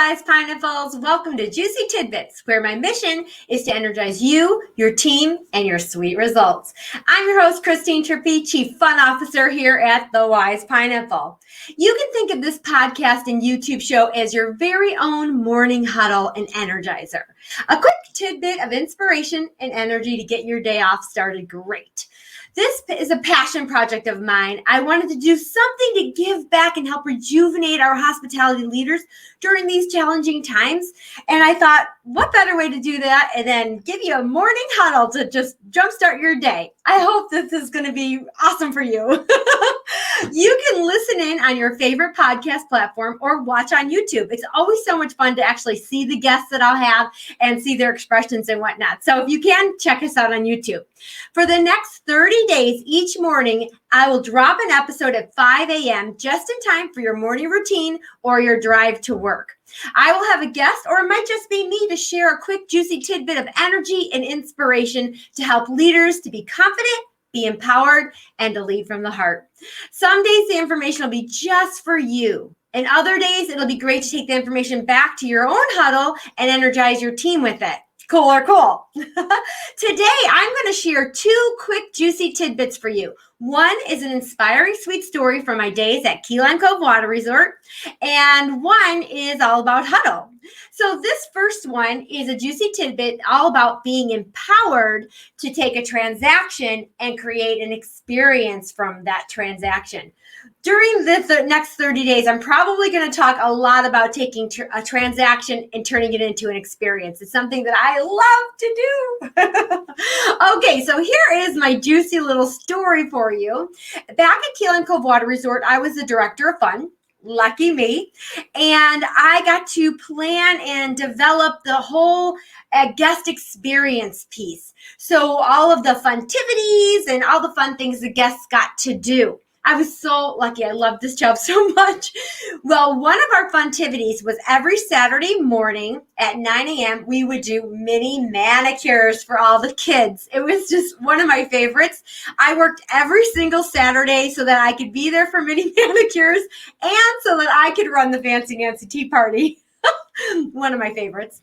Wise Pineapples. Welcome to Juicy Tidbits, where my mission is to energize you, your team, and your sweet results. I'm your host, Christine Trippi, Chief Fun Officer here at the Wise Pineapple. You can think of this podcast and YouTube show as your very own morning huddle and energizer. A quick tidbit of inspiration and energy to get your day off started great. This is a passion project of mine. I wanted to do something to give back and help rejuvenate our hospitality leaders during these challenging times. And I thought, what better way to do that and then give you a morning huddle to just jumpstart your day. I hope this is going to be awesome for you. You can listen in on your favorite podcast platform or watch on YouTube. It's always so much fun to actually see the guests that I'll have and see their expressions and whatnot. So if you can, check us out on YouTube. For the next 30 days, each morning, I will drop an episode at 5 a.m. just in time for your morning routine or your drive to work. I will have a guest, or it might just be me, to share a quick, juicy tidbit of energy and inspiration to help leaders to be confident, be empowered, and to lead from the heart. Some days the information will be just for you. And other days it'll be great to take the information back to your own huddle and energize your team with it. Cool. Today, I'm going to share two quick juicy tidbits for you. One is an inspiring sweet story from my days at Key Lime Cove Water Resort, and one is all about huddle. So this first one is a juicy tidbit all about being empowered to take a transaction and create an experience from that transaction. During the next 30 days, I'm probably going to talk a lot about taking a transaction and turning it into an experience. It's something that I love to do. Okay, so here is my juicy little story for you. Back at Key Lime Cove Water Resort, I was the director of fun. Lucky me. And I got to plan and develop the whole guest experience piece. So all of the funtivities and all the fun things the guests got to do. I was so lucky. I loved this job so much. Well, one of our funtivities was every Saturday morning at 9 a.m. we would do mini manicures for all the kids. It was just one of my favorites. I worked every single Saturday so that I could be there for mini manicures and so that I could run the Fancy Nancy Tea Party. One of my favorites.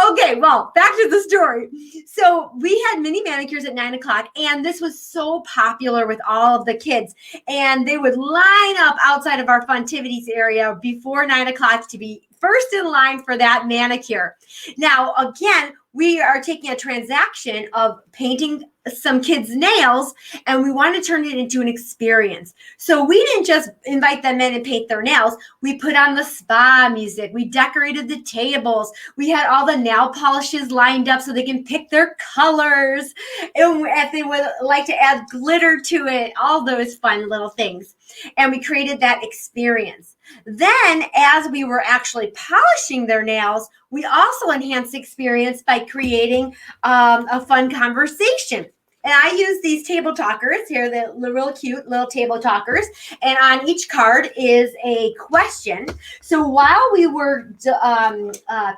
Okay, well, back to the story. So we had mini manicures at 9 o'clock, and this was so popular with all of the kids. And they would line up outside of our funtivities area before 9 o'clock to be first in line for that manicure. Now, again, we are taking a transaction of painting some kids' nails, and we want to turn it into an experience. So we didn't just invite them in and paint their nails. We put on the spa music. We decorated the tables. We had all the nail polishes lined up so they can pick their colors. And if they would like to add glitter to it, all those fun little things. And we created that experience. Then, as we were actually polishing their nails, we also enhanced the experience by creating a fun conversation. And I use these table talkers here, the real cute little table talkers. And on each card is a question. So while we were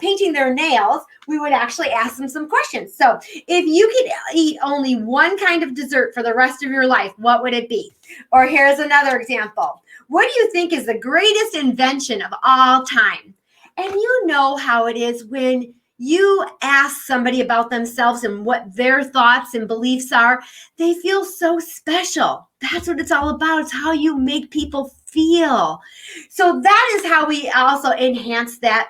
painting their nails, we would actually ask them some questions. So if you could eat only one kind of dessert for the rest of your life, what would it be? Or here's another example. What do you think is the greatest invention of all time? And you know how it is when you ask somebody about themselves and what their thoughts and beliefs are, they feel so special. That's what it's all about. It's how you make people feel. So that is how we also enhance that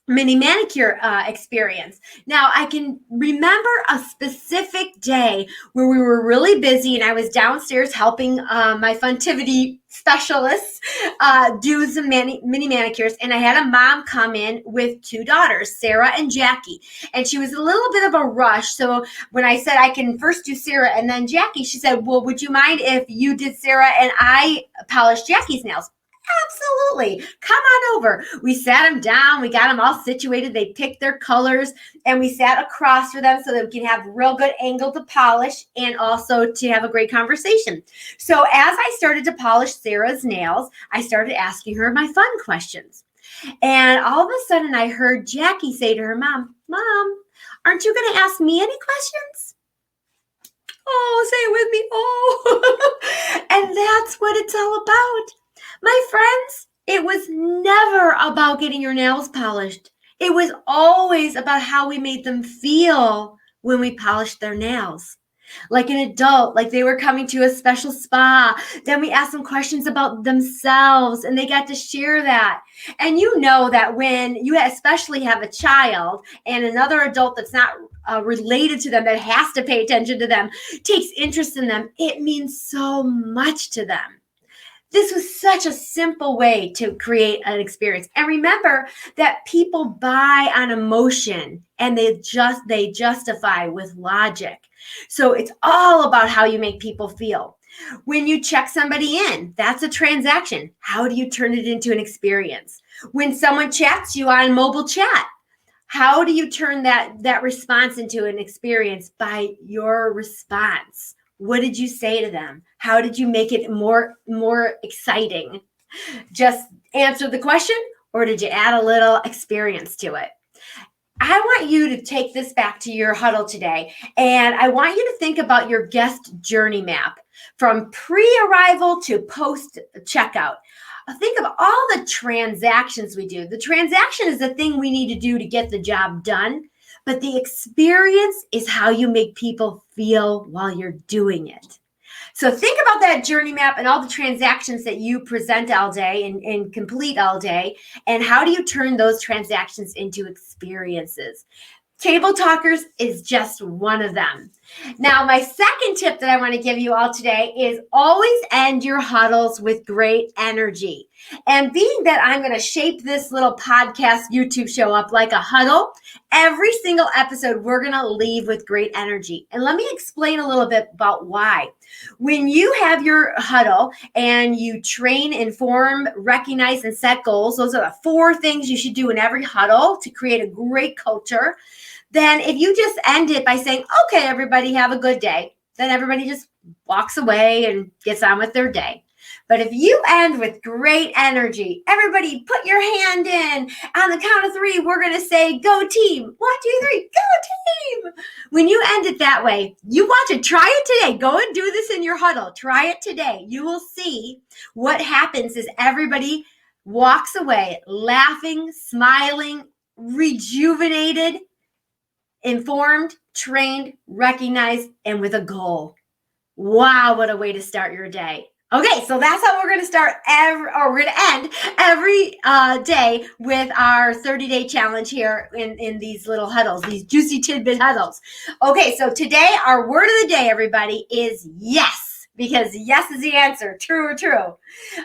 mini manicure experience. Now, I can remember a specific day where we were really busy and I was downstairs helping my funtivity specialists do some mini manicures, and I had a mom come in with two daughters, Sarah and Jackie, and she was a little bit of a rush. So when I said I can first do Sarah and then Jackie, she said, well, would you mind if you did Sarah and I polished Jackie's nails? Absolutely. Come on over. We sat them down. We got them all situated. They picked their colors, and we sat across for them so that we can have a real good angle to polish and also to have a great conversation. So as I started to polish Sarah's nails, I started asking her my fun questions. And all of a sudden, I heard Jackie say to her mom, aren't you going to ask me any questions? Oh, say it with me. Oh, and that's what it's all about. My friends, It was never about getting your nails polished. It was always about how we made them feel when we polished their nails. Like an adult, like they were coming to a special spa. Then we asked them questions about themselves and they got to share that. And you know that when you especially have a child and another adult that's not related to them, that has to pay attention to them, takes interest in them, it means so much to them. This was such a simple way to create an experience. And remember that people buy on emotion and they justify with logic. So it's all about how you make people feel. When you check somebody in, that's a transaction. How do you turn it into an experience? When someone chats you on mobile chat, how do you turn that response into an experience? By your response. What did you say to them? How did you make it more exciting? Just answer the question, or did you add a little experience to it? I want you to take this back to your huddle today, and I want you to think about your guest journey map from pre-arrival to post-checkout. Think of all the transactions we do. The transaction is the thing we need to do to get the job done, but the experience is how you make people feel while you're doing it. So think about that journey map and all the transactions that you present all day and complete all day, and how do you turn those transactions into experiences? Table Talkers is just one of them. Now, my second tip that I want to give you all today is always end your huddles with great energy. And being that I'm going to shape this little podcast YouTube show up like a huddle, every single episode we're going to leave with great energy. And let me explain a little bit about why. When you have your huddle and you train, inform, recognize, and set goals, those are the 4 things you should do in every huddle to create a great culture. Then if you just end it by saying, okay, everybody have a good day, then everybody just walks away and gets on with their day. But if you end with great energy, everybody put your hand in. On the count of 3, we're going to say, go team. 1, 2, 3, go team. When you end it that way, you want to try it today. Go and do this in your huddle. Try it today. You will see what happens is everybody walks away laughing, smiling, rejuvenated, informed, trained, recognized, and with a goal. Wow, what a way to start your day. Okay, so that's how we're going to start we're going to end every day with our 30-day challenge here in these little huddles, these juicy tidbit huddles. Okay, so today our word of the day, everybody, is yes. Because yes is the answer. True or true?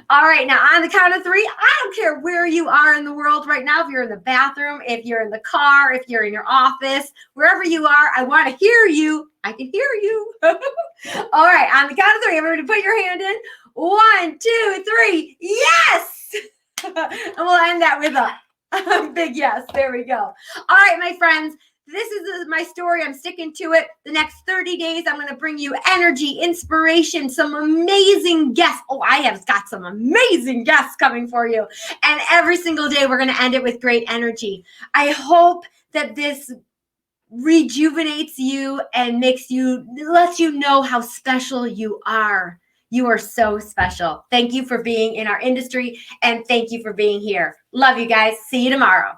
All right, now on the count of 3, I don't care where you are in the world right now. If you're in the bathroom, if you're in the car, if you're in your office, wherever you are, I want to hear you. I can hear you. All right, on the count of 3, everybody put your hand in. 1, 2, 3, yes! And we'll end that with a big yes. There we go. All right, my friends. This is my story. I'm sticking to it. The next 30 days, I'm going to bring you energy, inspiration, some amazing guests. Oh, I have got some amazing guests coming for you. And every single day, we're going to end it with great energy. I hope that this rejuvenates you and lets you know how special you are. You are so special. Thank you for being in our industry, and thank you for being here. Love you guys. See you tomorrow.